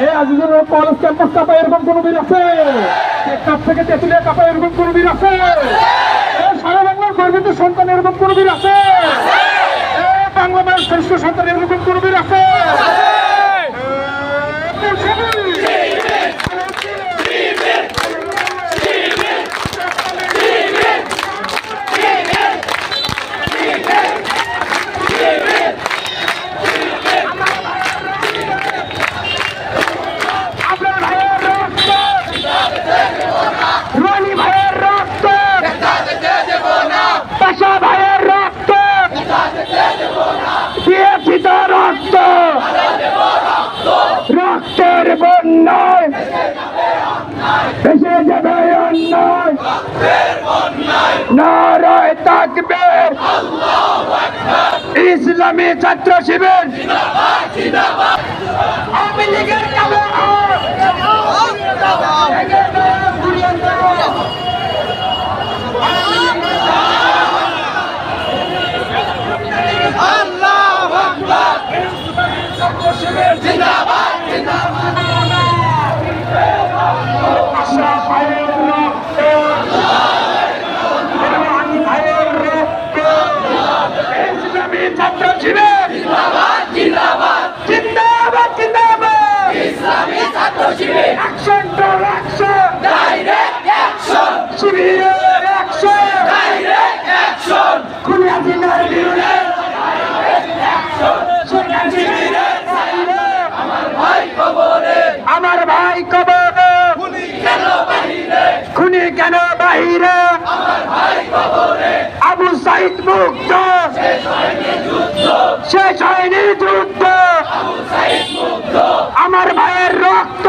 এই Azizul college campus কাপা এরকম কোন বীর আছে? টেকনাফ থেকে তেঁতুলিয়া কাপা এরকম কোন বীর আছে? এই সারা বাংলার গর্বিত সন্তান এরকম কোন বীর আছে? এই বাংলা মায়ের শ্রেষ্ঠ সন্তান এরকম কোন বীর আছে? রক্তের বন্যায় ভেসে যাবে অন্যায়, নারায়ে তাকবীর, ইসলামী ছাত্র শিবির, আওয়ামী লীগের আমার ভাই কবরে, খুনি কেন বাহিরে, আবু সাইদ মুক্ত, শেষ হয়নি যুদ্ধ, আমার ভাইয়ের রক্ত